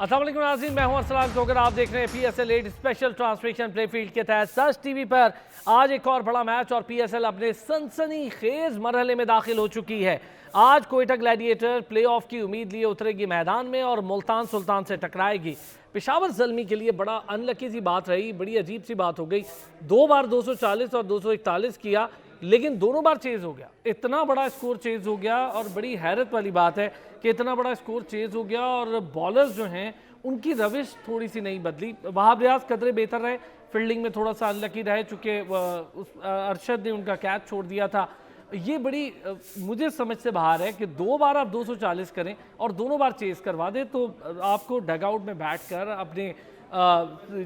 अस्सलाम वालेकुम नाज़रीन, मैं हूं अरसलान कोकर। आप देख रहे हैं PSL 8 स्पेशल ट्रांसमिशन प्लेफील्ड के तहत सच टीवी पर। आज एक और बड़ा मैच और PSL अपने सनसनी खेज मरहले में दाखिल हो चुकी है। आज कोयटा ग्लैडिएटर प्लेऑफ की उम्मीद लिए उतरेगी मैदान में और मुल्तान सुल्तान से टकराएगी। पेशावर ज़ल्मी के लिए बड़ा अनलकी सी बात रही, बड़ी अजीब सी बात हो गई। 2 बार 240 और 241 किया, लेकिन दोनों बार चेज हो गया। इतना बड़ा स्कोर चेज हो गया और बड़ी हैरत वाली बात है कि इतना बड़ा स्कोर चेज हो गया और बॉलर्स जो हैं उनकी रविश थोड़ी सी नहीं बदली। वहाब रियाज कदरे बेहतर रहे, फील्डिंग में थोड़ा सा अनलकी रहे चूँकि अरशद ने उनका कैच छोड़ दिया था। ये बड़ी मुझे समझ से बाहर है कि 2 बार आप 240 करें और दोनों बार चेज करवा दें, तो आपको डगआउट में बैठकर अपने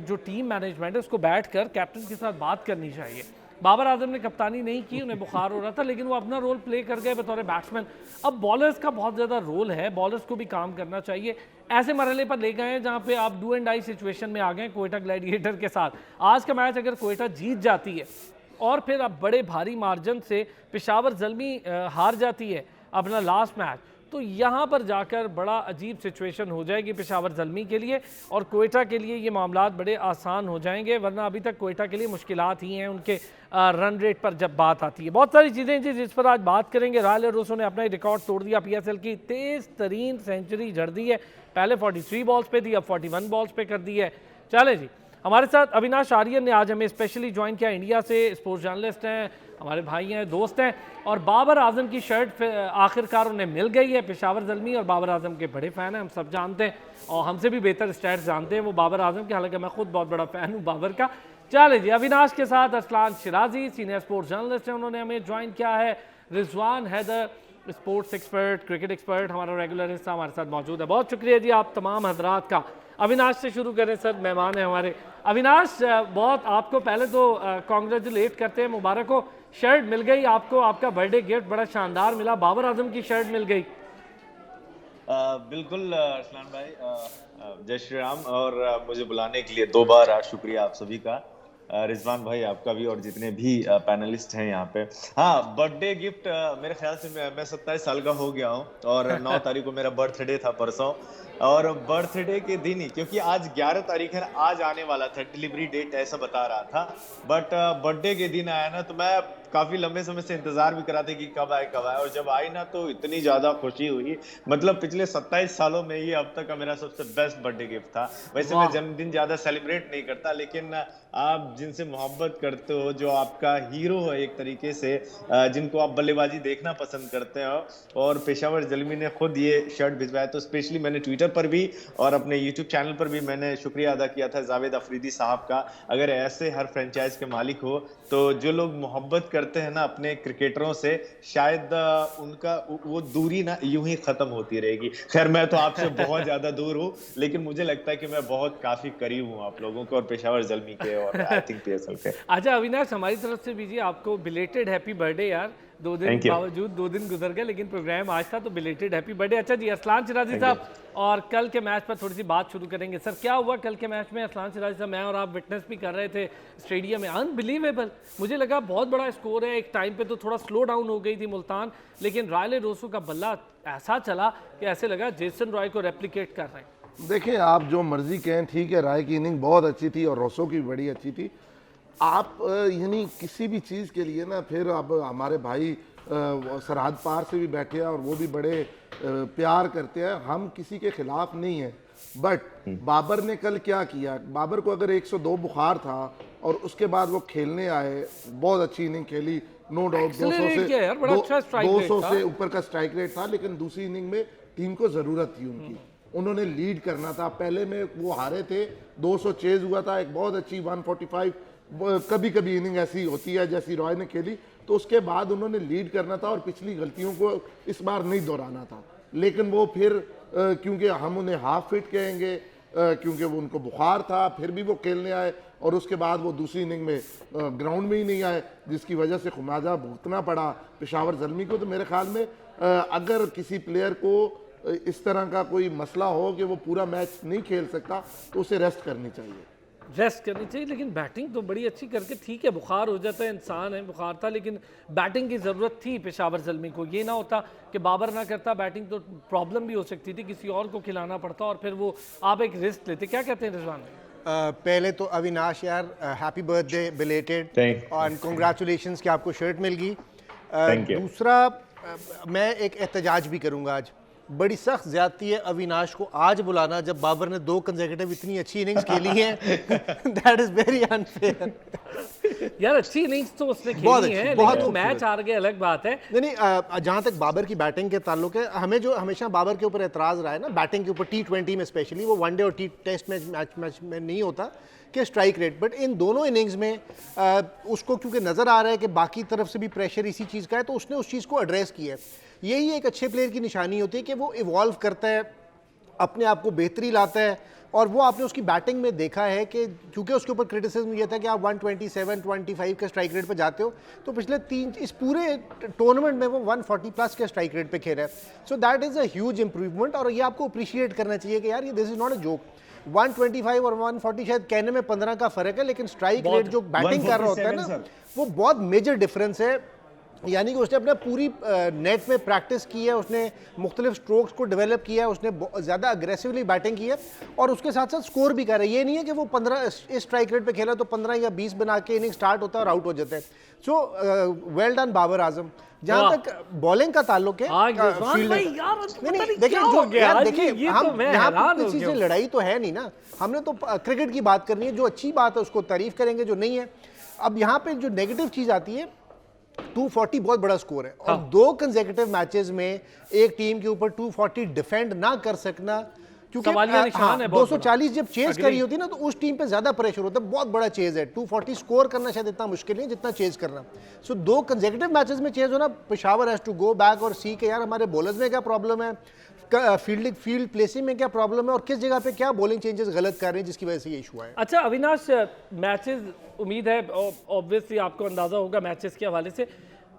जो टीम मैनेजमेंट है उसको बैठकर कैप्टन के साथ बात करनी चाहिए। बाबर आजम ने कप्तानी नहीं की, उन्हें बुखार हो रहा था, लेकिन वो अपना रोल प्ले कर गए बतौर बैट्समैन। अब बॉलर्स का बहुत ज़्यादा रोल है, बॉलर्स को भी काम करना चाहिए। ऐसे मरहले पर ले गए हैं जहाँ पे आप डू एंड डाई सिचुएशन में आ गए कोयटा ग्लैडिएटर के साथ। आज का मैच अगर कोयटा जीत जाती है और फिर अब बड़े भारी मार्जिन से पेशावर ज़ल्मी हार जाती है अपना लास्ट मैच, तो यहाँ पर जाकर बड़ा अजीब सिचुएशन हो जाएगी पेशावर ज़ल्मी के लिए और कोयटा के लिए ये मामलात बड़े आसान हो जाएंगे। वरना अभी तक कोयटा के लिए मुश्किलात ही हैं उनके रन रेट पर जब बात आती है। बहुत सारी चीज़ें जी जिस पर आज बात करेंगे। रायल रोसो ने अपना रिकॉर्ड तोड़ दिया, PSL की तेज़ तरीन सेंचुरी जड़ दी है। पहले 43 बॉल्स पे थी, अब 41 बॉल्स पे कर दी है। चले जी, हमारे साथ अविनाश आर्यन ने आज हमें स्पेशली ज्वाइन किया। इंडिया से स्पोर्ट्स जर्नलिस्ट हैं, हमारे भाई हैं, दोस्त हैं। और बाबर आजम की शर्ट आखिरकार उन्हें मिल गई है। पेशावर ज़ल्मी और बाबर आजम के बड़े फ़ैन हैं, हम सब जानते हैं, और हमसे भी बेहतर स्टैट्स जानते हैं वो बाबर आजम के, हालांकि मैं खुद बहुत बड़ा फ़ैन हूँ बाबर का। चले जी, अविनाश के साथ Arsalan Shirazi senior sports journalist हैं, उन्होंने हमें ज्वाइन किया है। Rizwan Haider sports expert, cricket expert, हमारा रेगुलर हिस्सा हमारे साथ मौजूद है। बहुत शुक्रिया जी आप तमाम हजरात का। अविनाश से शुरू करें, सर मेहमान हैं हमारे। अविनाश, बहुत आपको पहले तो कॉन्ग्रेचुलेट करते हैं, मुबारक हो, शर्ट मिल गई आपको, आपका बर्थडे गिफ्ट बड़ा शानदार मिला, बाबर आजम की शर्ट मिल गई। बिल्कुल अरसलान भाई, जय श्री राम। और मुझे बुलाने के लिए 2 बार शुक्रिया आप सभी का, रिजवान भाई आपका भी और जितने भी पैनलिस्ट हैं यहाँ पे। हाँ, बर्थडे गिफ्ट मेरे ख्याल से मैं 27 साल का हो गया हूँ और 9 तारीख को मेरा बर्थडे था परसों। और बर्थडे के दिन ही, क्योंकि आज 11 तारीख है, आज आने वाला था, डिलीवरी डेट ऐसा बता रहा था, बट बर्थडे के दिन आया ना, तो मैं काफी लंबे समय से इंतजार भी कर रहा था कि कब आए कब आए, और जब आई ना तो इतनी ज्यादा खुशी हुई। मतलब पिछले 27 सालों में ये अब तक का मेरा सबसे बेस्ट बर्थडे गिफ्ट था। वैसे मैं जन्मदिन ज्यादा सेलिब्रेट नहीं करता, लेकिन आप जिनसे मोहब्बत करते हो, जो आपका हीरो है एक तरीके से, जिनको आप बल्लेबाजी देखना पसंद करते हो, और पेशावर ज़ल्मी ने खुद ये शर्ट भिजवाया, तो स्पेशली मैंने ट्विटर पर भी और अपने यूट्यूब चैनल पर भी मैंने शुक्रिया अदा किया था जावेद अफरीदी साहब का। अगर ऐसे हर फ्रेंचाइज के मालिक हो, तो जो लोग मोहब्बत करते हैं ना अपने क्रिकेटरों से, शायद उनका वो दूरी ना यूं ही खत्म होती रहेगी। खैर, मैं तो आपसे बहुत ज्यादा दूर हूँ, लेकिन मुझे लगता है कि मैं बहुत काफी करीब हूँ आप लोगों को और पेशावर ज़ल्मी के और आई थिंक PSL के। अच्छा अविनाश, हमारी तरफ से भी आपको बिलेटेड हैप्पी बर्थडे यार। 2 दिन बावजूद 2 दिन गुजर गए, लेकिन प्रोग्राम आज था, तो बिलेटेड हैप्पी बर्थडे। अच्छा जी, अरसलान शिराजी साहब, और कल के मैच पर थोड़ी सी बात शुरू करेंगे। सर, क्या हुआ कल के मैच में? अरसलान शिराजी साहब, मैं और आप विटनेस भी कर रहे थे स्टेडियम में, अनबिलीवेबल। मुझे लगा बहुत बड़ा स्कोर है, एक टाइम पे तो थोड़ा स्लो डाउन हो गई थी मुल्तान, लेकिन रायल रोसो का बल्ला ऐसा चला कि ऐसे लगा जेसन रॉय को रेप्लिकेट कर रहे हैं। देखिए, आप जो मर्जी कहें, ठीक है, राय की इनिंग बहुत अच्छी थी और रोसो की बड़ी अच्छी थी। आप यानी किसी भी चीज़ के लिए ना, फिर अब हमारे भाई सरहद पार से भी बैठे हैं और वो भी बड़े प्यार करते हैं, हम किसी के खिलाफ नहीं हैं। बट बाबर ने कल क्या किया? बाबर को अगर 102 बुखार था और उसके बाद वो खेलने आए, बहुत अच्छी इनिंग खेली, नो डाउट 200 से ऊपर का स्ट्राइक रेट था, लेकिन दूसरी इनिंग में टीम को ज़रूरत थी उनकी, उन्होंने लीड करना था। पहले में वो हारे थे, 200 चेज हुआ था, एक बहुत अच्छी 145 कभी कभी इनिंग ऐसी होती है जैसी रॉय ने खेली, तो उसके बाद उन्होंने लीड करना था और पिछली गलतियों को इस बार नहीं दोहराना था। लेकिन वो फिर क्योंकि हम उन्हें हाफ फिट कहेंगे, क्योंकि वो उनको बुखार था, फिर भी वो खेलने आए और उसके बाद वो दूसरी इनिंग में ग्राउंड में ही नहीं आए, जिसकी वजह से खुमाजा भुगतना पड़ा पेशावर ज़ल्मी को। तो मेरे ख्याल में अगर किसी प्लेयर को इस तरह का कोई मसला हो कि वो पूरा मैच नहीं खेल सकता, तो उसे रेस्ट करनी चाहिए। रेस्ट करनी चाहिए, लेकिन बैटिंग तो बड़ी अच्छी करके, ठीक है बुखार हो जाता है, इंसान है, बुखार था, लेकिन बैटिंग की ज़रूरत थी पेशावर ज़ल्मी को। ये ना होता कि बाबर ना करता बैटिंग तो प्रॉब्लम भी हो सकती थी, किसी और को खिलाना पड़ता और फिर वो आप एक रिस्क लेते। क्या कहते हैं रिजवान? पहले तो अविनाश यार हैप्पी बर्थडे बिलेटेड और कॉन्ग्रेचुलेशंस कि आपको शर्ट मिल गई। दूसरा मैं एक एहतजाज भी करूंगा आज, बड़ी सख्त ज्यादती है अविनाश को आज बुलाना जब बाबर ने 2 कंसेक्यूटिव इतनी अच्छी इनिंग्स खेली हैं। That is very unfair. यार अच्छी इनिंग्स तो उसने खेली है, लेकिन वो मैच हार गए अलग बात है। नहीं, जहां तक बाबर की बैटिंग के ताल्लुक है, हमें जो हमेशा बाबर के ऊपर एतराज रहा है ना बैटिंग के ऊपर, T20 में स्पेशली, वो वनडे और टेस्ट मैच में नहीं होता कि स्ट्राइक रेट, बट इन दोनों इनिंग्स में उसको क्योंकि नज़र आ रहा है कि बाकी तरफ से भी प्रेशर इसी चीज़ का है, तो उसने उस चीज़ को एड्रेस किया है। यही एक अच्छे प्लेयर की निशानी होती है कि वो इवॉल्व करता है, अपने आप को बेहतरी लाता है, और वो आपने उसकी बैटिंग में देखा है कि क्योंकि उसके ऊपर क्रिटिसिज्म ये था कि आप 127-125 के स्ट्राइक रेट पे जाते हो, तो पिछले 3 इस पूरे टूर्नामेंट में वो 140 प्लस के स्ट्राइक रेट पे खेला है। So that is a huge improvement, और ये आपको अप्रिशिएट करना चाहिए कि यार ये this is not a joke. 125 और 140 शायद कहने में 15 का फर्क है, लेकिन स्ट्राइक रेट जो बैटिंग कर रहा होता है ना, वो बहुत मेजर डिफरेंस है। यानी कि उसने अपना पूरी नेट में प्रैक्टिस की है, उसने मुख्तलिफ स्ट्रोक्स को डेवलप किया है, उसने ज़्यादा अग्रेसिवली बैटिंग की है, और उसके साथ साथ स्कोर भी कर रहा है। ये नहीं है कि वो 15 इस स्ट्राइक रेट पे खेला तो 15 या 20 बना के इनिंग स्टार्ट होता है और आउट हो जाता है। So well done Babar Azam. जहां तक बॉलिंग का ताल्लुक है, देखिए हम यहाँ किसी से लड़ाई तो है नहीं ना, हमने तो क्रिकेट की बात करनी है, जो अच्छी बात है उसको तारीफ करेंगे, जो नहीं है। अब यहाँ पे जो नेगेटिव चीज़ आती है, 240 बहुत बड़ा स्कोर है, और 2 कंसेक्यूटिव मैचेस में एक टीम के ऊपर 240 डिफेंड ना कर सकना, क्योंकि 240 जब चेज करी होती है ना, तो उस टीम पे ज्यादा प्रेशर होता है, बहुत बड़ा चेज है। 240 स्कोर करना शायद इतना मुश्किल नहीं जितना चेज करना। सो 2 कंसेक्यूटिव मैचेस में चेज होना, Peshawar has to go back और सी के यार हमारे बॉलर्स में क्या प्रॉब्लम है, फील्ड प्लेसिंग में क्या प्रॉब्लम है, और किस जगह पे क्या बॉलिंग चेंजेस गलत कर रहे हैं जिसकी वजह से ये इशू है। अच्छा अविनाश, मैचेस उम्मीद है ऑब्वियसली आपको अंदाजा होगा मैचेस के हवाले से,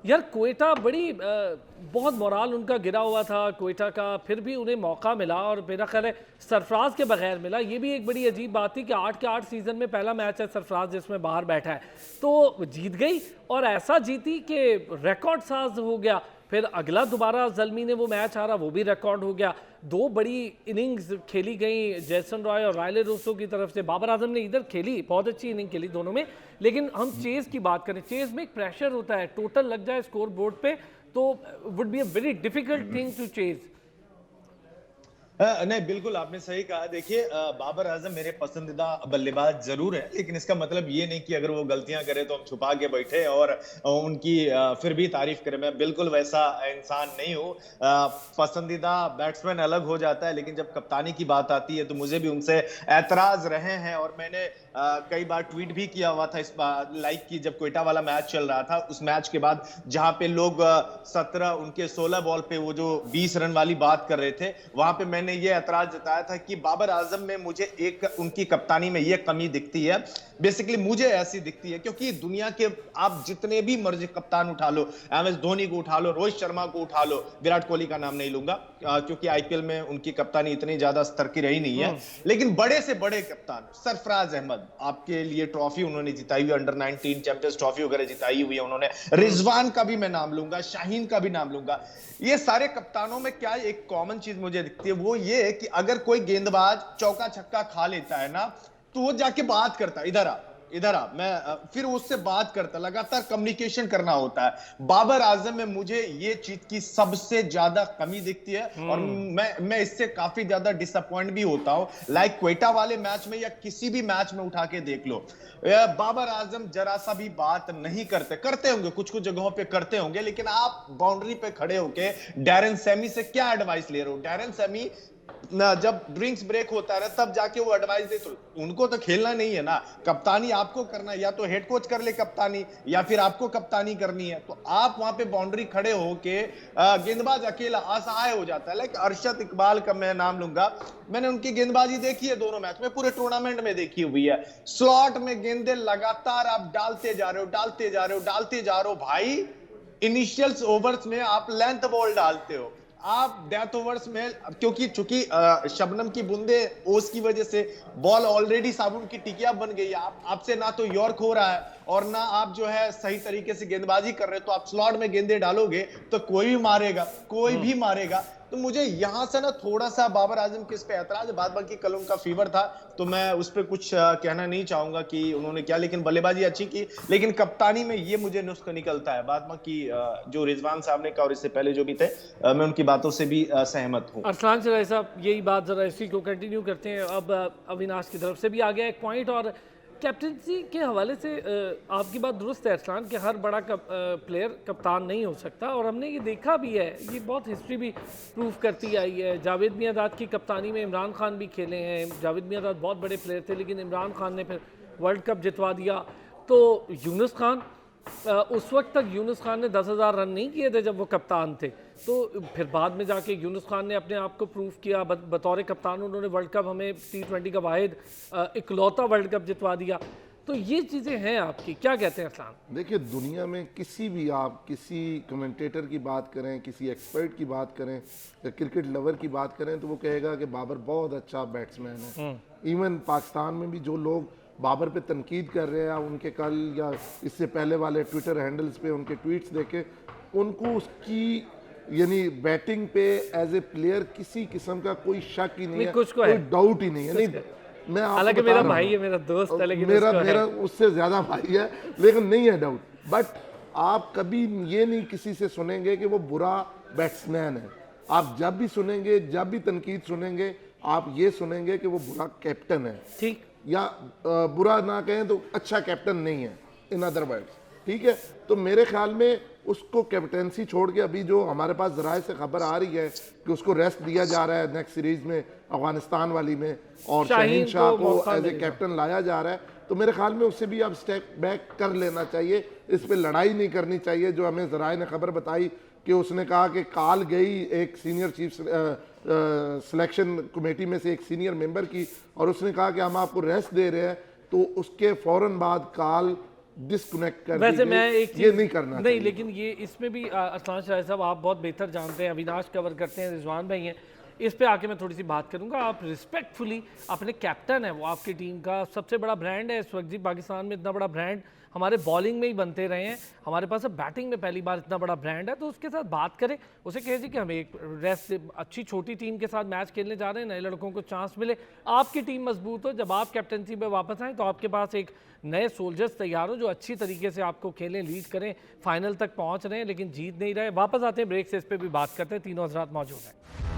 यार कोयटा बड़ी बहुत मोराल उनका गिरा हुआ था कोयटा का, फिर भी उन्हें मौका मिला और मेरा ख्याल है सरफराज के बगैर मिला। ये भी एक बड़ी अजीब बात थी कि 8 के 8 सीजन में पहला मैच है सरफराज जिसमें बाहर बैठा है, तो जीत गई और ऐसा जीती कि रिकॉर्ड साज हो गया। फिर अगला दोबारा ज़ल्मी ने वो मैच हारा, वो भी रिकॉर्ड हो गया। 2 बड़ी इनिंग्स खेली गई जेसन रॉय और रायले रोसो की तरफ से। बाबर आजम ने इधर खेली, बहुत अच्छी इनिंग खेली दोनों में, लेकिन हम चेज की बात करें, चेज में एक प्रेशर होता है, टोटल लग जाए स्कोर बोर्ड पे तो would be a very difficult thing to chase. नहीं बिल्कुल आपने सही कहा। देखिए बाबर आजम मेरे पसंदीदा बल्लेबाज जरूर है, लेकिन इसका मतलब ये नहीं कि अगर वो गलतियां करे तो हम छुपा के बैठे और उनकी फिर भी तारीफ करें। मैं बिल्कुल वैसा इंसान नहीं हूँ। पसंदीदा बैट्समैन अलग हो जाता है, लेकिन जब कप्तानी की बात आती है तो मुझे भी उनसे एतराज रहे हैं, और मैंने कई बार ट्वीट भी किया हुआ था इस लाइक की जब कोयटा वाला मैच चल रहा था, उस मैच के बाद जहां पे लोग 17 उनके 16 बॉल पे वो जो 20 रन वाली बात कर रहे थे, वहां पे मैंने ये ऐतराज जताया था कि बाबर आजम में मुझे एक उनकी कप्तानी में ये कमी दिखती है, बेसिकली मुझे ऐसी दिखती है, क्योंकि दुनिया के आप जितने भी मर्जी कप्तान उठा लो, MS धोनी को उठा लो, रोहित शर्मा को उठा लो, विराट कोहली का नाम नहीं लूंगा क्योंकि IPL में उनकी कप्तानी इतनी ज्यादा स्तर की रही नहीं है, लेकिन बड़े से बड़े कप्तान सरफराज अहमद, आपके लिए ट्रॉफी उन्होंने जिताई हुई, अंडर 19 चैंपियंस ट्रॉफी वगैरह जिताई हुई है उन्होंने, रिजवान का भी मैं नाम लूंगा, शाहीन का भी नाम लूंगा। ये सारे कप्तानों में क्या एक कॉमन चीज मुझे दिखती है, वो ये है कि अगर कोई गेंदबाज चौका छक्का खा लेता है ना, तो वो जाके बात करता है, इधर आ, मैं फिर उससे बात करता, लगातार कम्युनिकेशन करना होता है। बाबर आजम में मुझे ये चीज की सबसे ज्यादा कमी दिखती है, और मैं इससे काफी ज्यादा डिसअपॉइंट भी होता हूं। लाइक क्वेटा वाले मैच में या किसी भी मैच में उठा के देख लो, बाबर आजम जरा सा भी बात नहीं करते होंगे, कुछ जगहों पे करते होंगे, लेकिन आप बाउंड्री पे खड़े होके डैरेन सेमी से क्या एडवाइस ले रहे हो? डैरेन सेमी ना जब ड्रिंक्स ब्रेक होता है तब जाके वो एडवाइस दे, तो उनको तो खेलना नहीं है ना, कप्तानी आपको करना है, या तो हेड कोच कर ले कप्तानी या फिर आपको कप्तानी करनी है। तो आप वहां पे बाउंड्री खड़े होके गेंदबाज अकेला असहाय हो जाता है। लाइक अरशद इकबाल का मैं नाम लूंगा, मैंने उनकी गेंदबाजी देखी है दोनों मैच में, पूरे टूर्नामेंट में देखी हुई है। स्लॉट में गेंदे लगातार आप डालते जा रहे हो भाई। इनिशियल ओवर्स में आप लेंथ बॉल डालते हो, आप डेथ ओवर्स में, क्योंकि चूंकि शबनम की बूंदे ओस की वजह से बॉल ऑलरेडी साबुन की टिकिया बन गई है, आपसे ना तो यॉर्क हो रहा है और ना आप जो है सही तरीके से गेंदबाजी कर रहे हो, तो आप स्लॉट में गेंदे डालोगे तो कोई भी मारेगा, कोई भी मारेगा। तो मुझे यहां से ना थोड़ा सा बाबर आजम के इस पे ऐतराज है। बाद बाकी कल उनका फीवर था तो मैं उस पर कुछ कहना नहीं चाहूंगा कि उन्होंने क्या, लेकिन बल्लेबाजी अच्छी की, लेकिन कप्तानी में ये मुझे नुस्खा निकलता है। बाद बाकी जो रिजवान साहब ने कहा और इससे पहले जो भी थे, मैं उनकी बातों से भी सहमत हूँ। अरसलान चराई साहब, यही बात जरा इसी को कंटिन्यू करते हैं। अब अविनाश की तरफ से भी आ गया एक पॉइंट, और कैप्टनसी के हवाले से आपकी बात दुरुस्त है अरसलान कि हर बड़ा प्लेयर कप्तान नहीं हो सकता, और हमने ये देखा भी है, ये बहुत हिस्ट्री भी प्रूव करती आई है। जावेद मियांदाद की कप्तानी में इमरान खान भी खेले हैं। जावेद मियांदाद बहुत बड़े प्लेयर थे, लेकिन इमरान खान ने फिर वर्ल्ड कप जितवा दिया। तो यूनुस खान, उस वक्त तक यूनुस खान ने 10,000 रन नहीं किए थे जब वो कप्तान थे, तो फिर बाद में जाके यूनुस खान ने अपने आप को प्रूव किया। बतौर कप्तान उन्होंने वर्ल्ड कप, हमें T20 का वाहिद इकलौता वर्ल्ड कप जितवा दिया। तो ये चीज़ें हैं आपकी, क्या कहते हैं अरसलान? देखिए, दुनिया में किसी भी, आप किसी कमेंटेटर की बात करें, किसी एक्सपर्ट की बात करें या क्रिकेट लवर की बात करें, तो वो कहेगा कि बाबर बहुत अच्छा बैट्समैन है। इवन पाकिस्तान में भी जो लोग बाबर पे तनकीद कर रहे हैं, उनके कल या इससे पहले वाले ट्विटर हैंडल्स पे उनके ट्वीट्स देखे, उनको उसकी यानी बैटिंग पे एज ए प्लेयर किसी किस्म का कोई शक ही नहीं है, कोई डाउट ही नहीं है। नहीं, मैं हालांकि मेरा भाई है, मेरा दोस्त है, लेकिन मेरा उससे ज्यादा भाई है, लेकिन नहीं है डाउट। बट आप कभी ये नहीं किसी से सुनेंगे कि वो बुरा बैट्समैन है। आप जब भी सुनेंगे, जब भी तनकीद सुनेंगे, आप ये सुनेंगे कि वो बुरा कैप्टन है, ठीक, या बुरा ना कहें तो अच्छा कैप्टन नहीं है, इन अदर वर्ड्स, ठीक है। तो मेरे ख्याल में उसको कैप्टनसी छोड़ के, अभी जो हमारे पास जराए से खबर आ रही है कि उसको रेस्ट दिया जा रहा है नेक्स्ट सीरीज में अफगानिस्तान वाली में, और शाहीन शाह को एज ए कैप्टन लाया जा रहा है, तो मेरे ख्याल में उससे भी अब स्टेप बैक कर लेना चाहिए। इस पे लड़ाई नहीं करनी चाहिए। जो हमें जराए ने खबर बताई कि उसने कहा कि काल गई एक सीनियर चीफ सिलेक्शन कमेटी में से एक सीनियर मेंबर की, और उसने कहा कि हम आपको रेस्ट दे रहे हैं, तो उसके फौरन बाद काल डिस्कनेक्ट कर वैसे मैं एक ये नहीं करना नहीं, लेकिन ये इसमें भी अरसलान चराई साहब आप बहुत बेहतर जानते हैं, अविनाश कवर करते हैं, रिजवान भाई हैं, इस पे आके मैं थोड़ी सी बात करूंगा। आप रिस्पेक्टफुली, अपने कैप्टन है, वो आपकी टीम का सबसे बड़ा ब्रांड है इस वक्त जी। पाकिस्तान में इतना बड़ा ब्रांड हमारे बॉलिंग में ही बनते रहे हैं, हमारे पास अब बैटिंग में पहली बार इतना बड़ा ब्रांड है, तो उसके साथ बात करें, उसे कहिए कि हम एक रेस्ट, अच्छी छोटी टीम के साथ मैच खेलने जा रहे हैं, नए लड़कों को चांस मिले, आपकी टीम मजबूत हो, जब आप कैप्टनसी में वापस आएँ तो आपके पास एक नए सोल्जर्स तैयार हो जो अच्छी तरीके से आपको खेलें, लीड करें, फाइनल तक पहुँच रहे हैं लेकिन जीत नहीं रहे। वापस आते हैं ब्रेक से, इस पर भी बात करते हैं, तीनों हजरात मौजूद हैं।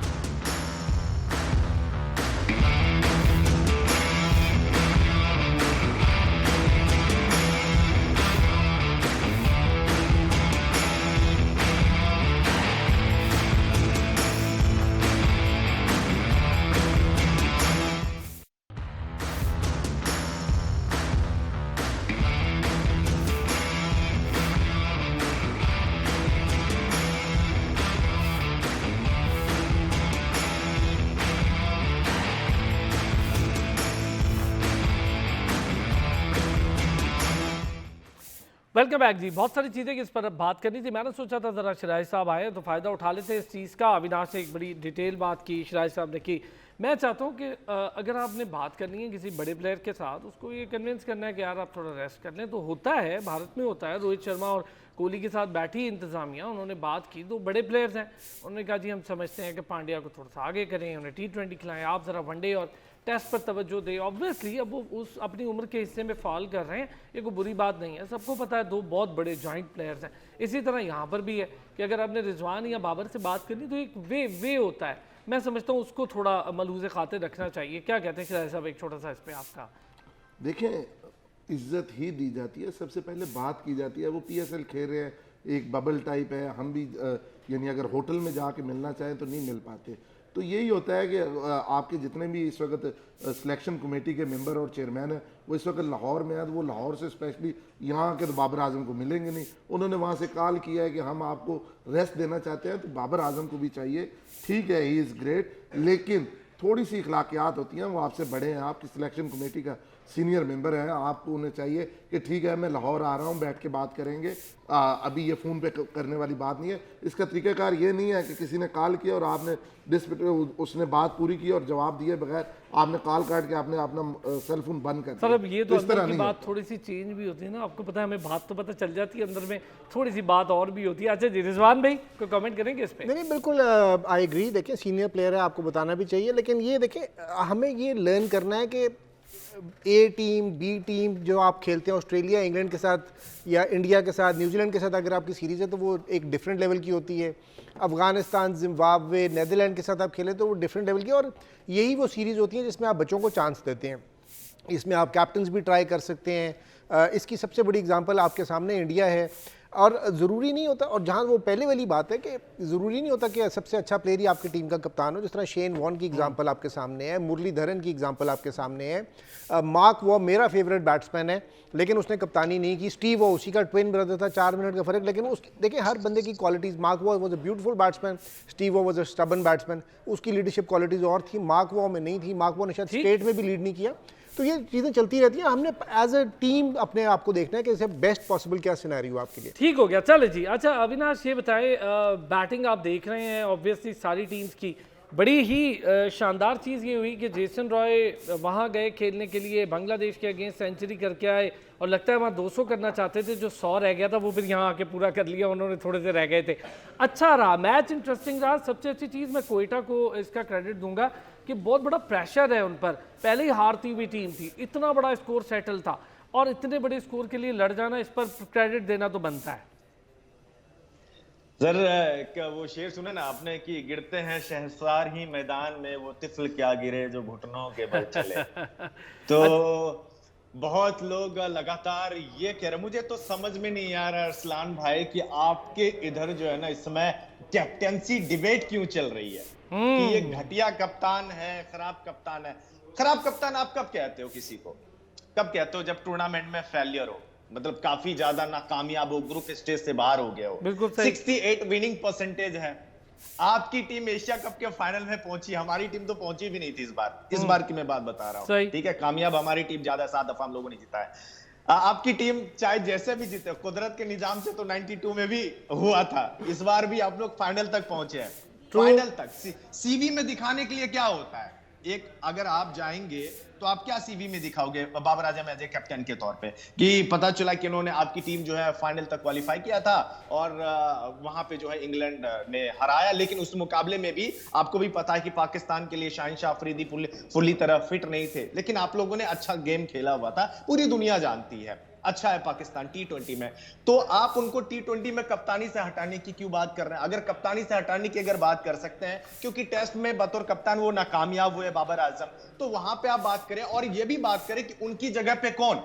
वेलकम बैक जी। बहुत सारी चीज़ें इस पर बात करनी थी, मैंने सोचा था ज़रा शराय साहब आए तो फ़ायदा उठा लेते इस चीज़ का। अविनाश ने एक बड़ी डिटेल बात की, शराय साहब ने की। मैं चाहता हूँ कि अगर आपने बात करनी है किसी बड़े प्लेयर के साथ, उसको ये कन्विंस करना है कि यार आप थोड़ा रेस्ट कर लें, तो होता है, भारत में होता है। रोहित शर्मा और कोहली के साथ बैठी इंतज़ामिया, उन्होंने बात की, तो बड़े प्लेयर्स हैं, उन्होंने कहा जी हम समझते हैं कि पांड्या को थोड़ा सा आगे करें, उन्हें T20 खिलाएं, आप ज़रा वनडे और टेस्ट पर तवज्जो दें। ऑब्वियसली अब वो उस अपनी उम्र के हिस्से में फॉल कर रहे हैं, ये कोई बुरी बात नहीं है, सबको पता है, दो बहुत बड़े जॉइंट प्लेयर्स हैं। इसी तरह यहाँ पर भी है कि अगर आपने रिजवान या बाबर से बात करनी तो एक वे होता है, मैं समझता हूँ उसको थोड़ा मलहूज़े खातिर रखना चाहिए। क्या कहते हैं शराय साहब, एक छोटा सा इस पर आपका? देखें, इज्जत ही दी जाती है, सबसे पहले बात की जाती है। वो PSL खेल रहे हैं, एक बबल टाइप है, हम भी यानी अगर होटल में जाके मिलना चाहें तो नहीं मिल पाते। तो यही होता है कि आपके जितने भी इस वक्त सिलेक्शन कमेटी के मेंबर और चेयरमैन हैं, वो इस वक्त लाहौर में है, तो वो लाहौर से स्पेशली यहाँ के तो बाबर आजम को मिलेंगे नहीं। उन्होंने वहाँ से कॉल किया है कि हम आपको रेस्ट देना चाहते हैं, तो बाबर आजम को भी चाहिए, ठीक है, ही इज़ ग्रेट, लेकिन थोड़ी सी इखलाकियात होती हैं, वो आपसे बड़े हैं, आपकी सिलेक्शन कमेटी का सीनियर मेंबर हैं, आप उन्हें चाहिए कि ठीक है मैं लाहौर आ रहा हूँ, बैठ के बात करेंगे, अभी ये फ़ोन पे करने वाली बात नहीं है। इसका तरीक़ाकार ये नहीं है कि किसी ने कॉल किया और आपने उसने बात पूरी की और जवाब दिए बगैर आपने कॉल काट के आपने अपना सेल फोन बंद कर सर अब ये तो इस तरह अंदर की नहीं बात थोड़ी सी चेंज भी होती है ना, आपको पता है हमें बात तो पता चल जाती है, अंदर में थोड़ी सी बात और भी होती है। अच्छा जी रिजवान भाई कोई कमेंट करेंगे इस पे? नहीं बिल्कुल आई एग्री। देखिए सीनियर प्लेयर है, आपको बताना भी चाहिए, लेकिन ये देखिए हमें ये लर्न करना है कि ए टीम बी टीम जो आप खेलते हैं ऑस्ट्रेलिया इंग्लैंड के साथ या इंडिया के साथ न्यूजीलैंड के साथ, अगर आपकी सीरीज़ है तो वो एक डिफरेंट लेवल की होती है। अफगानिस्तान जिम्बाब्वे नीदरलैंड के साथ आप खेलें तो वो डिफरेंट लेवल की, और यही वो सीरीज़ होती है जिसमें आप बच्चों को चांस देते हैं। इसमें आप कैप्टन्स भी ट्राई कर सकते हैं। इसकी सबसे बड़ी एग्जांपल आपके सामने इंडिया है। और ज़रूरी नहीं होता, और जहाँ वो पहले वाली बात है कि ज़रूरी नहीं होता कि सबसे अच्छा प्लेयर ही आपकी टीम का कप्तान हो। जिस तरह शेन वॉन की एग्जांपल आपके सामने है, मुरलीधरन की एग्जांपल आपके सामने है। मार्क वॉ मेरा फेवरेट बैट्समैन है, लेकिन उसने कप्तानी नहीं की। स्टीव वॉ उसी का ट्विन ब्रदर था, 4 मिनट का फ़र्क, लेकिन उस देखिए हर बंदे की qualities. Mark Waugh was a beautiful batsman, Steve Waugh was a stubborn batsman. उसकी लीडरशिप क्वालिटीज़ और थी, मार्क वॉ में नहीं थी। मार्क वॉ ने शायद स्टेट में भी लीड नहीं किया। तो ये चीज़ें चलती रहती हैं। हमने एज अ टीम अपने आप को देखना है कि इसे बेस्ट पॉसिबल क्या सिनेरियो आपके लिए। ठीक हो गया, चले जी। अच्छा अविनाश ये बताएं, बैटिंग आप देख रहे हैं ऑब्वियसली सारी टीम्स की, बड़ी ही शानदार चीज़ ये हुई कि जेसन रॉय वहाँ गए खेलने के लिए, बांग्लादेश के अगेंस्ट सेंचुरी करके आए, और लगता है वहाँ 200 करना चाहते थे, जो 100 रह गया था वो फिर यहाँ आके पूरा कर लिया उन्होंने, थोड़े से रह गए थे। अच्छा रहा मैच, इंटरेस्टिंग रहा। सबसे अच्छी चीज़ मैं कोयटा को इसका क्रेडिट दूंगा कि बहुत बड़ा प्रेशर है उन पर, पहले ही हारती हुई टीम थी, इतना बड़ा स्कोर सेटल था, और इतने बड़े स्कोर के लिए लड़ जाना, इस पर क्रेडिट देना तो बनता है। सर क्या वो शेर सुने ना आपने कि गिरते हैं शहसवार ही मैदान में, वो तिफल क्या गिरे जो घुटनों के बल चले। तो बहुत लोग लगातार ये कह रहे, मुझे तो समझ में नहीं आ रहा अरसलान भाई कि आपके इधर जो है ना इस समय कैप्टेंसी डिबेट क्यों चल रही है कि ये घटिया कप्तान है, खराब कप्तान है। खराब कप्तान आप कब कहते हो किसी को? कब कहते हो? जब टूर्नामेंट में फेलियर हो, मतलब काफी ज्यादा नाकामयाब हो, ग्रुप स्टेज से बाहर हो गए हो। बिल्कुल सही। 68 विनिंग परसेंटेज है। आपकी टीम एशिया कप के फाइनल में पहुंची, हमारी टीम तो पहुंची भी नहीं थी इस बार की मैं बात बता रहा हूँ। ठीक है, कामयाब हमारी टीम ज्यादा, 7 दफा हम लोगों ने जीता है। आपकी टीम चाहे जैसे भी जीते, कुदरत के निजाम से तो 92 में भी हुआ था, इस बार भी आप लोग फाइनल तक पहुंचे हैं। फाइनल तक सीवी में दिखाने के लिए क्या होता है, एक अगर आप जाएंगे तो आप क्या सीवी में दिखाओगे Babar Azam as a captain के तौर पे, कि पता चला कि उन्होंने आपकी टीम जो है फाइनल तक क्वालिफाई किया था और वहां पे जो है इंग्लैंड ने हराया, लेकिन उस मुकाबले में भी आपको भी पता है कि पाकिस्तान के लिए शाहिन शाह अफरीदी फुल्ली तरह फिट नहीं थे, लेकिन आप लोगों ने अच्छा गेम खेला हुआ था, पूरी दुनिया जानती है अच्छा है पाकिस्तान T20 में। तो आप उनको T20 में कप्तानी से हटाने की क्यों बात कर रहे हैं? अगर कप्तानी से हटाने की अगर बात कर सकते हैं, क्योंकि टेस्ट में बतौर कप्तान वो नाकामयाब हुए बाबर आजम, तो वहां पे आप बात करें और ये भी बात करें कि उनकी जगह पे कौन।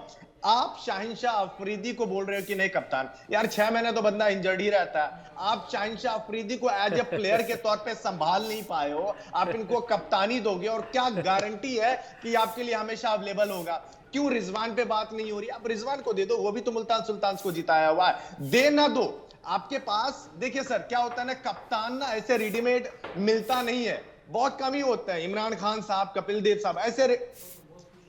आप शाहिन शाह अफरीदी को बोल रहे हो कि नहीं कप्तान, यार 6 महीने तो बंदा इंजर्ड ही रहता है। आप शाहिन शाह अफरीदी को एज ए प्लेयर के तौर पे संभाल नहीं पाए हो, आप इनको कप्तानी दोगे और क्या गारंटी है कि आपके लिए हमेशा अवेलेबल होगा? क्यों रिजवान पे बात नहीं हो रही? आप रिजवान को दे दो, वो भी तो मुल्तान सुल्तान को जिताया हुआ है। दे ना दो आपके पास। देखिए सर क्या होता है ना, कप्तान ना ऐसे रेडीमेड मिलता नहीं है, बहुत कम ही होता है। इमरान खान साहब, कपिल देव साहब, ऐसे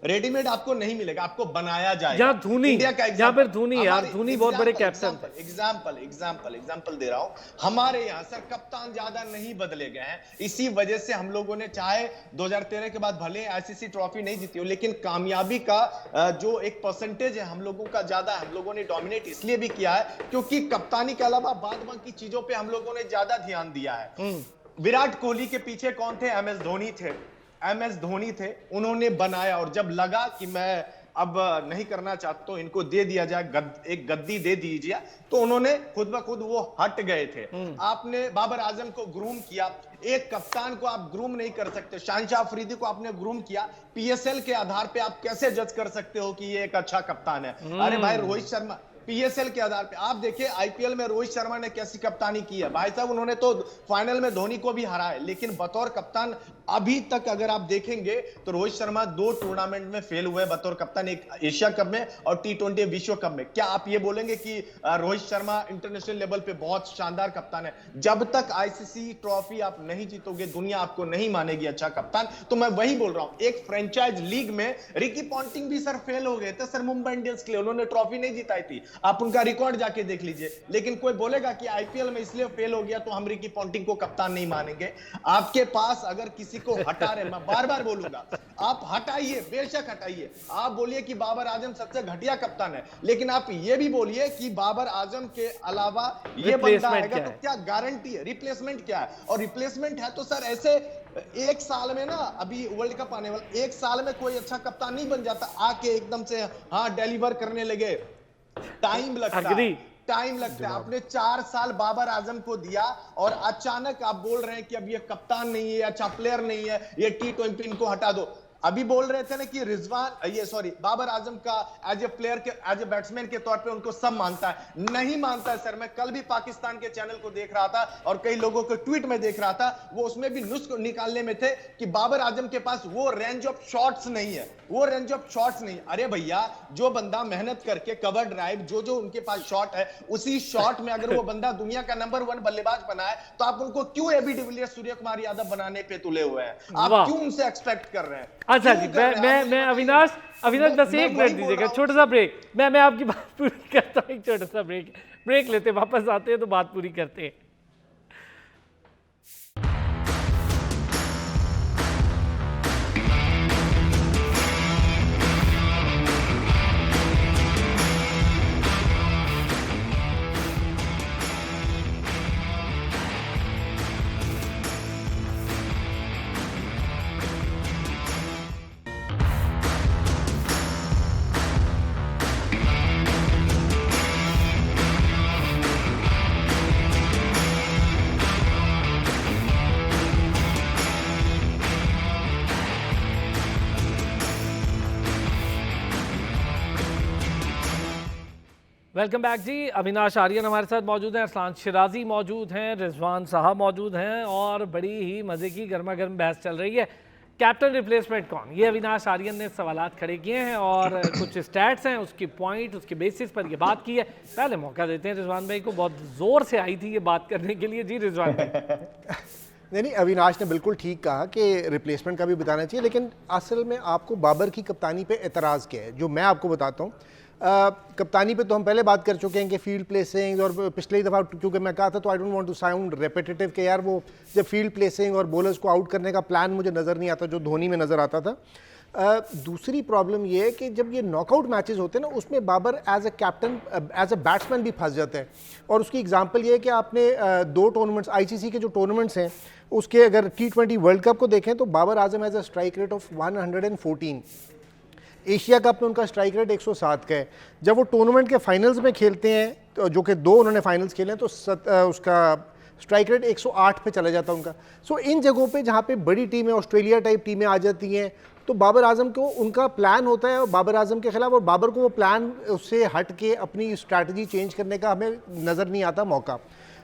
रेडीमेड आपको नहीं मिलेगा, आपको बनाया जाएगा। या धोनी, इंडिया का या फिर धोनी, यार धोनी बहुत बड़े कैप्टन थे। एग्जांपल दे रहा हूं, हमारे यहाँ सर कप्तान ज्यादा नहीं बदले गए हैं, इसी वजह से हम लोगों ने चाहे 2013 के बाद भले आईसीसी ट्रॉफी नहीं जीती हो, लेकिन कामयाबी का जो एक परसेंटेज है हम लोगों का ज्यादा, हम लोगों ने डोमिनेट इसलिए भी किया है क्योंकि कप्तानी के अलावा बाद बाकी चीजों पर हम लोगों ने ज्यादा ध्यान दिया है। विराट कोहली के पीछे कौन थे? एम एस धोनी थे, उन्होंने बनाया, और जब लगा कि मैं अब नहीं करना चाहता तो इनको दे दिया जाए, एक गद्दी दे दीजिए, तो उन्होंने खुद ब खुद वो हट गए थे। आपने बाबर आजम को ग्रूम किया, एक कप्तान को आप ग्रूम नहीं कर सकते। शाहिन शाह अफरीदी को आपने ग्रूम किया, पीएसएल के आधार पे आप कैसे जज कर सकते हो कि ये एक अच्छा कप्तान है? अरे भाई रोहित शर्मा पीएसएल के आधार पे। आप देखिए आईपीएल में रोहित शर्मा ने कैसी कप्तानी की है भाई साहब, उन्होंने तो फाइनल में धोनी को भी हराया है, लेकिन बतौर कप्तान अभी तक अगर आप देखेंगे तो रोहित शर्मा 2 टूर्नामेंट में फेल हुए बतौर कप्तान, एक एशिया कप में और T20 विश्व कप में। क्या आप ये बोलेंगे कि रोहित शर्मा इंटरनेशनल लेवल पे बहुत शानदार कप्तान है? जब तक आईसीसी ट्रॉफी आप नहीं जीतोगे दुनिया आपको नहीं मानेगी अच्छा कप्तान। तो मैं वही बोल रहा हूं, एक फ्रेंचाइज लीग में रिकी पॉन्टिंग भी सर फेल हो गए थे सर मुंबई इंडियंस के लिए, उन्होंने ट्रॉफी नहीं जिताई थी, आप उनका रिकॉर्ड जाके देख लीजिए। लेकिन कोई बोलेगा कि आईपीएल में इसलिए फेल हो गया तो हम रिकी पॉन्टिंग को कप्तान नहीं मानेंगे? आपके पास अगर किसी को हटा रहे, मैं बार बार बोलूंगा, आप हटाइए, बेशक हटाइए, आप बोलिए कि बाबर आजम सबसे घटिया कप्तान है, लेकिन आप ये भी बोलिए कि बाबर आजम के अलावा ये बंदा आएगा तो क्या गारंटी है, रिप्लेसमेंट क्या है? और रिप्लेसमेंट है तो सर ऐसे एक साल में ना, अभी वर्ल्ड कप आने वाला, एक साल में कोई अच्छा कप्तान नहीं बन जाता आके एकदम से हाँ डिलीवर करने लगे, टाइम लगता है, टाइम लगता है। आपने 4 साल बाबर आजम को दिया और अचानक आप बोल रहे हैं कि अब ये कप्तान नहीं है, अच्छा प्लेयर नहीं है, ये T20 इनको हटा दो। अभी बोल रहे थे ना कि बाबर आजम का एज ए प्लेयर के, एज ए बैट्समैन के तौर पे उनको सब मानता है, नहीं मानता है सर। मैं कल भी पाकिस्तान के चैनल को देख रहा था और कई लोगों के ट्वीट में देख रहा था, वो उसमें भी नुस्ख निकालने में थे कि बाबर आजम के पास वो रेंज ऑफ शॉट्स नहीं है, वो रेंज ऑफ शॉट्स नहीं। अरे भैया, जो बंदा मेहनत करके कवर ड्राइव जो उनके पास शॉट है, उसी शॉट में अगर वो बंदा दुनिया का नंबर 1 बल्लेबाज बना है तो आप उनको क्यों एबी डिविलियर्स, सूर्य कुमार यादव बनाने पे तुले हुए हैं? आप क्यों उनसे एक्सपेक्ट कर रहे हैं? अच्छा जी, मैं अविनाश बस एक मिनट दीजिएगा, छोटा सा ब्रेक। मैं आपकी बात पूरी करता हूँ, एक छोटा सा ब्रेक लेते, वापस आते हैं तो बात पूरी करते हैं। वेलकम बैक जी। अविनाश आर्यन हमारे साथ मौजूद हैं, अरसलान शिराजी मौजूद हैं, रिजवान साहब मौजूद हैं और बड़ी ही मज़े की गर्मा गर्म बहस चल रही है, कैप्टन रिप्लेसमेंट कौन। ये अविनाश आर्यन ने सवालात खड़े किए हैं और कुछ स्टैट्स हैं, उसकी पॉइंट, उसके बेसिस पर ये बात की है। पहले मौका देते हैं रिजवान भाई को, बहुत ज़ोर से आई थी ये बात करने के लिए। जी रिजवान भाई। नहीं, अविनाश ने बिल्कुल ठीक कहा कि रिप्लेसमेंट का भी बताना चाहिए, लेकिन असल में आपको बाबर की कप्तानी पे एतराज़ क्या है, जो मैं आपको बताता हूँ। कप्तानी पे तो हम पहले बात कर चुके हैं कि फील्ड प्लेसिंग, और पिछली दफ़ा क्योंकि मैं कहा था तो I don't want to sound repetitive कि यार वो जब फील्ड प्लेसिंग और बॉलर्स को आउट करने का प्लान मुझे नज़र नहीं आता जो धोनी में नज़र आता था। दूसरी प्रॉब्लम ये है कि जब ये नॉकआउट मैचेस होते हैं ना, उसमें Babar as a captain, as a batsman भी फंस जाते हैं। और उसकी एग्जांपल ये है कि आपने 2 टूर्नामेंट्स, आईसीसी के जो टूर्नामेंट्स हैं उसके अगर T20 वर्ल्ड कप को देखें तो Babar Azam has a strike rate of 114। Asia cup में उनका स्ट्राइक रेट 107 का है। जब वो टूर्नामेंट के फाइनल्स में खेलते हैं, तो जो कि 2 उन्होंने फाइनल्स खेले हैं, तो उसका स्ट्राइक रेट 108 पे चला जाता है उनका। सो इन जगहों पे जहाँ पे बड़ी टीमें, ऑस्ट्रेलिया टाइप टीमें आ जाती हैं, तो बाबर आजम को उनका प्लान होता है बाबर आजम के खिलाफ, और बाबर को वो प्लान उससे हट के अपनी स्ट्रैटेजी चेंज करने का हमें नज़र नहीं आता मौका।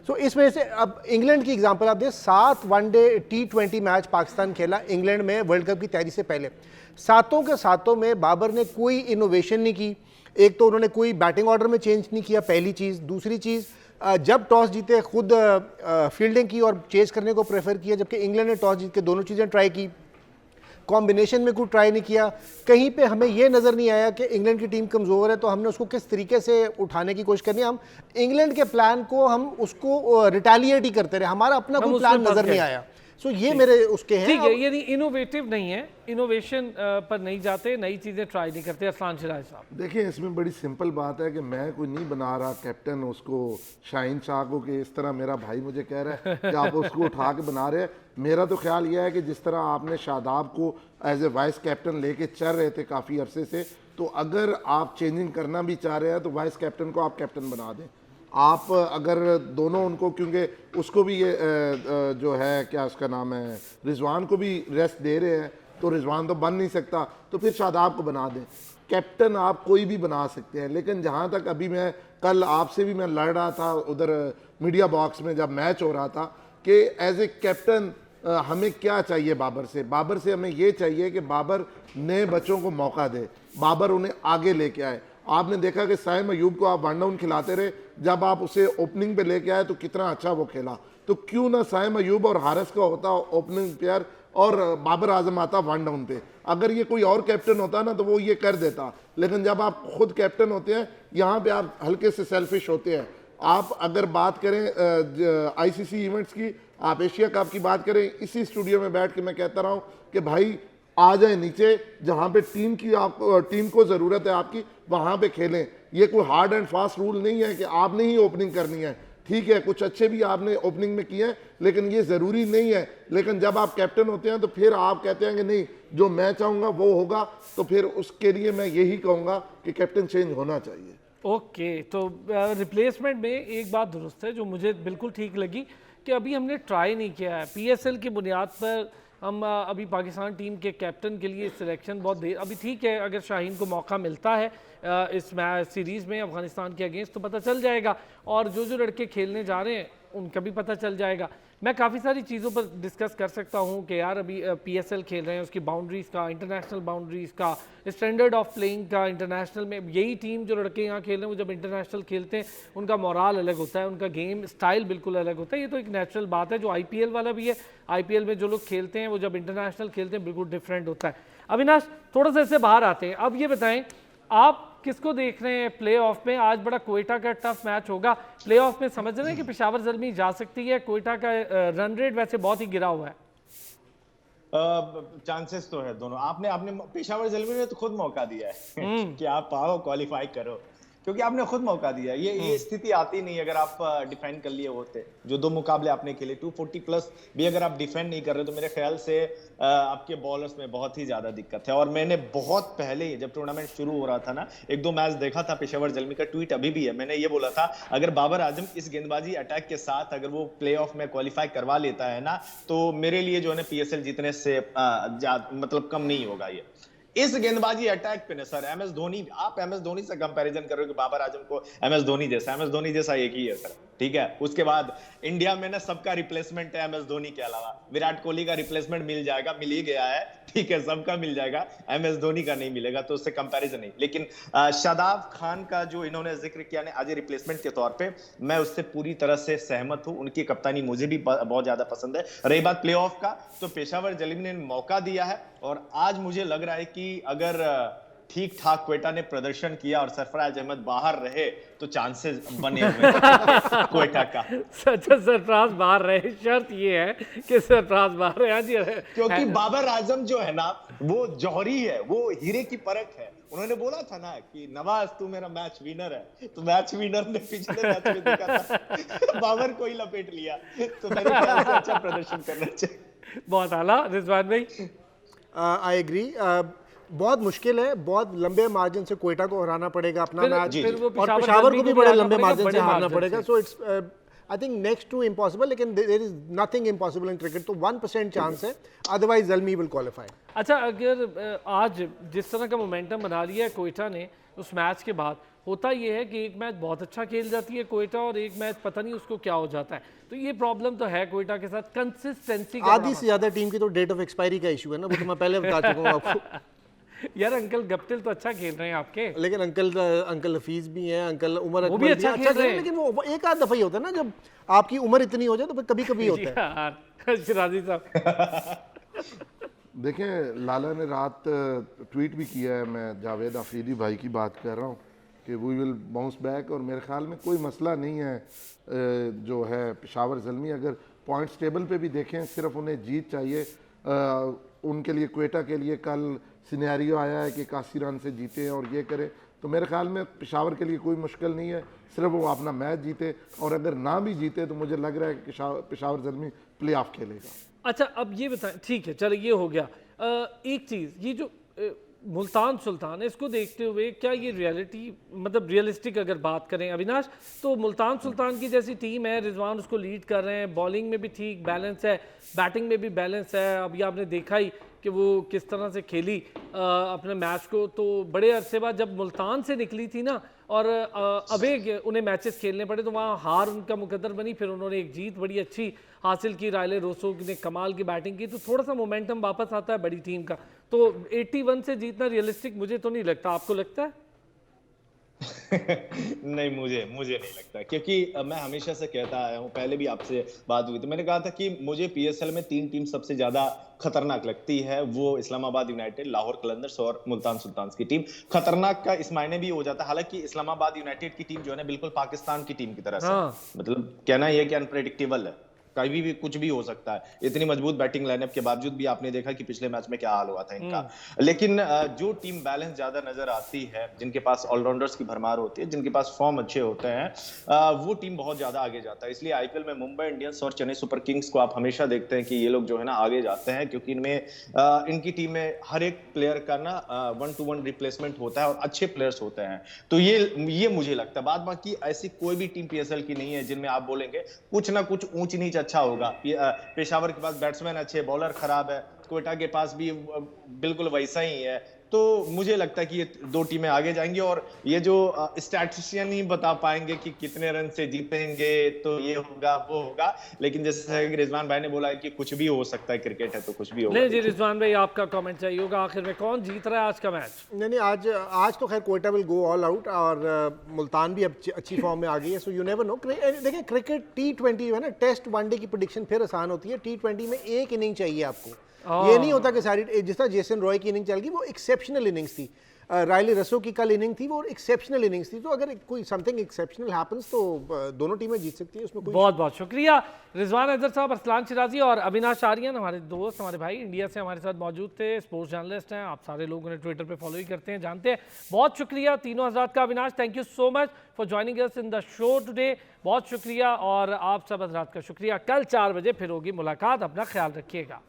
सो इस वजह से अब इंग्लैंड की एग्जांपल आप दें, 7 वनडे T20 मैच पाकिस्तान खेला इंग्लैंड में वर्ल्ड कप की तैयारी से पहले, 7 के 7 में बाबर ने कोई इनोवेशन नहीं की। एक तो उन्होंने कोई बैटिंग ऑर्डर में चेंज नहीं किया, पहली चीज़। दूसरी चीज़, जब टॉस जीते खुद फील्डिंग की और चेज करने को प्रेफर किया, जबकि इंग्लैंड ने टॉस जीत के दोनों चीज़ें ट्राई की, कॉम्बिनेशन में कुछ ट्राई नहीं किया। कहीं पे हमें ये नज़र नहीं आया कि इंग्लैंड की टीम कमज़ोर है तो हमने उसको किस तरीके से उठाने की कोशिश करनी है। हम इंग्लैंड के प्लान को हम उसको रिटेलिएट ही करते रहे, हमारा अपना कोई प्लान नज़र नहीं आया। सो ये मेरे उसके हैं। ठीक है, ये इनोवेटिव नहीं है, इनोवेशन पर नहीं जाते, नई चीज़ें ट्राई नहीं करते। अरसलान शिराज साहब देखिए, इसमें बड़ी सिंपल बात है कि मैं कोई नहीं बना रहा कैप्टन उसको शाहीन शाह को, कि इस तरह मेरा भाई मुझे कह रहा है कि आप उसको उठा के बना रहे हैं। मेरा तो ख्याल यह है कि जिस तरह आपने शादाब को एज ए वाइस कैप्टन लेके चल रहे थे काफ़ी अरसे से, तो अगर आप चेंजिंग करना भी चाह रहे हैं तो वाइस कैप्टन को आप कैप्टन बना दें। आप अगर दोनों उनको, क्योंकि उसको भी ये जो है क्या उसका नाम है, रिजवान को भी रेस्ट दे रहे हैं, तो रिजवान तो बन नहीं सकता, तो फिर शादाब को बना दें। कैप्टन आप कोई भी बना सकते हैं, लेकिन जहाँ तक अभी मैं कल आपसे भी मैं लड़ रहा था उधर मीडिया बॉक्स में जब मैच हो रहा था कि एज ए कैप्टन हमें क्या चाहिए बाबर से हमें ये चाहिए कि बाबर नए बच्चों को मौका दे, बाबर उन्हें आगे लेके आए। आपने देखा कि साइम अयूब को आप वन डाउन खिलाते रहे, जब आप उसे ओपनिंग पे लेके आए तो कितना अच्छा वो खेला। तो क्यों ना साइम अयूब और हारिस का होता ओपनिंग प्लेयर और बाबर आजम आता वन डाउन पे। अगर ये कोई और कैप्टन होता ना तो वो ये कर देता, लेकिन जब आप खुद कैप्टन होते हैं यहाँ पे आप हल्के से सेल्फिश होते हैं। आप अगर बात करें आईसीसी इवेंट्स की, आप एशिया कप की बात करें, इसी स्टूडियो में बैठ के मैं कहता रहा हूँ कि भाई आ जाए नीचे, जहाँ पे टीम को ज़रूरत है आपकी वहाँ पे खेलें। ये कोई हार्ड एंड फास्ट रूल नहीं है कि आपने ही ओपनिंग करनी है। ठीक है, कुछ अच्छे भी आपने ओपनिंग में किए हैं, लेकिन ये ज़रूरी नहीं है। लेकिन जब आप कैप्टन होते हैं तो फिर आप कहते हैं कि नहीं, जो मैं चाहूँगा वो होगा, तो फिर उसके लिए मैं यही कहूँगा कि कैप्टन चेंज होना चाहिए। ओके, तो रिप्लेसमेंट में एक बात दुरुस्त है जो मुझे बिल्कुल ठीक लगी कि अभी हमने ट्राई नहीं किया है। पीएसएल की बुनियाद पर हम अभी पाकिस्तान टीम के कैप्टन के लिए सिलेक्शन बहुत देर, अभी ठीक है अगर शाहीन को मौका मिलता है इस मैच सीरीज़ में अफगानिस्तान के अगेंस्ट तो पता चल जाएगा, और जो लड़के खेलने जा रहे हैं उनका भी पता चल जाएगा। मैं काफ़ी सारी चीज़ों पर डिस्कस कर सकता हूँ कि यार अभी पीएसएल खेल रहे हैं, उसकी बाउंड्रीज़ का, इंटरनेशनल बाउंड्रीज़ का, स्टैंडर्ड ऑफ प्लेइंग का इंटरनेशनल में। यही टीम जो लड़के यहाँ खेल रहे हैं वो जब इंटरनेशनल खेलते हैं उनका मोराल अलग होता है, उनका गेम स्टाइल बिल्कुल अलग होता है। ये तो एक नेचुरल बात है, जो आईपीएल वाला भी है। आईपीएल में जो लोग खेलते हैं वो जब इंटरनेशनल खेलते हैं बिल्कुल डिफरेंट होता है। अविनाश, थोड़ा सा इससे बाहर आते हैं। अब ये बताएं आप किसको देख रहे हैं प्लेऑफ में? आज बड़ा क्वेटा का टफ मैच होगा। प्लेऑफ में समझ रहे हैं कि पेशावर ज़ल्मी जा सकती है? क्वेटा का रन रेट वैसे बहुत ही गिरा हुआ है। चांसेस तो है दोनों। आपने पेशावर ज़ल्मी ने तो खुद मौका दिया है कि आप आओ क्वालिफाई करो, क्योंकि आपने खुद मौका दिया। ये स्थिति आती नहीं अगर आप डिफेंड कर लिए होते। जो 2 मुकाबले आपने खेले 240 प्लस भी अगर आप डिफेंड नहीं कर रहे तो मेरे ख्याल से आपके बॉलर्स में बहुत ही ज्यादा दिक्कत है। और मैंने बहुत पहले जब टूर्नामेंट शुरू हो रहा था ना, 1-2 मैच देखा था पेशावर ज़ल्मी का, ट्वीट अभी भी है। मैंने ये बोला था अगर बाबर आजम इस गेंदबाजी अटैक के साथ अगर वो प्लेऑफ में क्वालिफाई करवा लेता है ना, तो मेरे लिए जो है ना पीएसएल जीतने से मतलब कम नहीं होगा। ये इस गेंदबाजी अटैक पे ना सर, एमएस धोनी, आप एमएस धोनी से कंपैरिजन कर रहे हो कि बाबर आजम को एमएस धोनी जैसा एक ही है सर, ठीक है। उसके बाद इंडिया में ना सबका रिप्लेसमेंट है एमएस धोनी के अलावा। विराट कोहली का रिप्लेसमेंट मिल जाएगा, मिल ही गया है, ठीक है, सबका मिल जाएगा, एमएस धोनी का नहीं मिलेगा, तो उससे कंपैरिजन नहीं। लेकिन शादाब खान का जो इन्होंने जिक्र किया ना आज रिप्लेसमेंट के तौर पे, मैं उससे पूरी तरह से सहमत हूं। उनकी कप्तानी मुझे भी बहुत ज्यादा पसंद है। रही बात प्लेऑफ का, तो पेशावर ज़ल्मी ने मौका दिया है, और आज मुझे लग रहा है कि अगर ठीक ठाक क्वेटा ने प्रदर्शन किया और सरफराज अहमद बाहर रहे तो चांसेस बने हुए क्वेटा का। अच्छा, सरफराज बाहर रहे, शर्त ये है कि सरफराज बाहर रहे। हाँ जी, क्योंकि बाबर आजम जो है ना वो जौहरी है, वो हीरे की परख है। उन्होंने बोला था ना कि नवाज तू मेरा मैच विनर है, तो मैच विनर ने पिछले मैच में देखा था बाबर को ही लपेट लिया, तो मेरे ख्याल से अच्छा प्रदर्शन करना चाहिए। बहुत आला। रिजवान भाई, आई एग्री। बहुत मुश्किल है, बहुत लंबे मार्जिन से क्वेटा को हराना पड़ेगा अपना मैच, और पेशावर को भी बड़े लंबे मार्जिन से हारना पड़ेगा। So it's I think next to impossible, लेकिन there is nothing impossible in cricket. तो 1% चांस है, अदरवाइज ज़ल्मी विल क्वालिफाई। अच्छा, अगर आज जिस तरह का मोमेंटम बना लिया है क्वेटा ने उस मैच के बाद, होता ये है कि एक मैच बहुत अच्छा खेल जाती है क्वेटा और एक मैच पता नहीं उसको क्या हो जाता है। तो ये प्रॉब्लम तो है क्वेटा के साथ, कंसिस्टेंसी। आधी से ज्यादा टीम की तो डेट ऑफ एक्सपायरी का इशू है ना, वो तो मैं पहले बता चुका हूँ आपको। यार अंकल गप्टिल तो अच्छा खेल रहे हैं आपके, लेकिन अंकल हफीज भी हैं, अंकल उमर वो अकबर भी अच्छा खेल रहे हैं, लेकिन वो एक आध दफा ही होता है ना, जब आपकी उम्र इतनी हो जाए तो फिर कभी कभी होता है। यार शिराजी साहब, देखें लाला ने रात ट्वीट भी किया है, मैं जावेद आफरीदी भाई की बात कर रहा हूँ कि वी विल बाउंस बैक, और मेरे ख्याल में कोई मसला नहीं है। जो है पेशावर ज़ल्मी अगर पॉइंट्स टेबल पे भी देखें, सिर्फ उन्हें जीत चाहिए। उनके लिए क्वेटा के लिए कल सिनेरियो आया है कि 81 रन से जीते और ये करें, तो मेरे ख्याल में पेशावर के लिए कोई मुश्किल नहीं है, सिर्फ वो अपना मैच जीते। और अगर ना भी जीते तो मुझे लग रहा है कि पेशावर ज़ल्मी प्ले ऑफ खेलेगा। अच्छा अब ये बताएं, ठीक है चलो ये हो गया। एक चीज़, ये जो मुल्तान सुल्तान है, इसको देखते हुए क्या ये रियलिटी, मतलब रियलिस्टिक अगर बात करें अविनाश, तो मुल्तान सुल्तान की जैसी टीम है, रिजवान उसको लीड कर रहे हैं, बॉलिंग में भी ठीक बैलेंस है, बैटिंग में भी बैलेंस है। अभी आपने देखा ही कि वो किस तरह से खेली अपने मैच को। तो बड़े अरसे बाद जब मुल्तान से निकली थी ना और अबे उन्हें मैचेस खेलने पड़े तो वहाँ हार उनका मुकद्दर बनी, फिर उन्होंने एक जीत बड़ी अच्छी हासिल की। रायले रोसो ने कमाल की बैटिंग की, तो थोड़ा सा मोमेंटम वापस आता है बड़ी टीम का। तो 81 से जीतना रियलिस्टिक मुझे तो नहीं लगता, आपको लगता है? नहीं, मुझे नहीं लगता, क्योंकि मैं हमेशा से कहता आया हूं, पहले भी आपसे बात हुई थी, मैंने कहा था कि मुझे पीएसएल में 3 टीम सबसे ज्यादा खतरनाक लगती है, वो इस्लामाबाद यूनाइटेड, लाहौर कलंदर्स और मुल्तान सुल्तान्स की टीम। खतरनाक का इस मायने भी हो जाता है, हालांकि इस्लामाबाद यूनाइटेड की टीम जो है ना बिल्कुल पाकिस्तान की टीम की तरह से, हाँ। मतलब कहना यह कि अनप्रेडिक्टेबल है, कभी भी कुछ भी हो सकता है। इतनी मजबूत बैटिंग लाइनअप के बावजूद भी आपने देखा कि पिछले मैच में क्या हाल हुआ था इनका। लेकिन जो टीम बैलेंस ज्यादा नजर आती है, जिनके पास ऑलराउंडर्स की भरमार होती है, जिनके पास फॉर्म अच्छे होते हैं, वो टीम बहुत ज्यादा आगे जाता है। इसलिए आईपीएल में मुंबई इंडियंस और चेन्नई सुपर किंग्स को आप हमेशा देखते हैं कि ये लोग जो है ना आगे जाते हैं, क्योंकि इनमें इनकी टीम में हर एक प्लेयर का ना 1-to-1 रिप्लेसमेंट होता है और अच्छे प्लेयर्स होते हैं। तो ये मुझे लगता है। बाद बाकी ऐसी कोई भी टीम पीएसएल की नहीं है जिनमें आप बोलेंगे कुछ ना कुछ ऊंच नीच अच्छा होगा। पेशावर के पास बैट्समैन अच्छे, बॉलर खराब है, कोयटा के पास भी बिल्कुल वैसा ही है। तो मुझे लगता है कि ये 2 टीमें आगे जाएंगी, और ये जो स्टैटिस्टिशियन ही बता पाएंगे कि कितने रन से जीतेंगे, तो ये होगा वो होगा। लेकिन जैसे रिजवान भाई ने बोला है कि कुछ भी हो सकता है, क्रिकेट है तो कुछ भी होगा। नहीं जी, रिजवान भाई आपका कमेंट चाहिए होगा, आखिर में कौन जीत रहा है आज का मैच? नहीं, आज तो खैर Quetta will go all out, और मुल्तान भी अब अच्छी फॉर्म में आ गई है, सो यू नेवर नो। देखिए क्रिकेट T20 है ना, टेस्ट वनडे की प्रेडिक्शन फिर आसान होती है, T20 में एक इनिंग चाहिए आपको। ये नहीं होता कि सारी, जिस तरह जेसन रॉय की इनिंग चल गई वो एक्सेप्शनल इनिंग्स थी, रायले रसो की कल इनिंग थी वो एक्सेप्शनल इनिंग्स थी। तो अगर कोई समथिंग एक्सेप्शनल हैपेंस तो दोनों टीमें जीत सकती है, उसमें कोई। बहुत बहुत शुक्रिया रिजवान हैदर साहब, अरसलान शिराजी और अविनाश आर्यन, हमारे दोस्त, हमारे भाई इंडिया से हमारे साथ मौजूद थे, स्पोर्ट्स जर्नलिस्ट हैं, आप सारे लोग उन्हें ट्विटर पे फॉलो ही करते हैं, जानते हैं। बहुत शुक्रिया तीनों हजरात का। Avinash, thank you so much for joining us in the show today, बहुत शुक्रिया। और आप सब हजरात का शुक्रिया। कल 4 बजे फिर होगी मुलाकात, अपना ख्याल रखिएगा।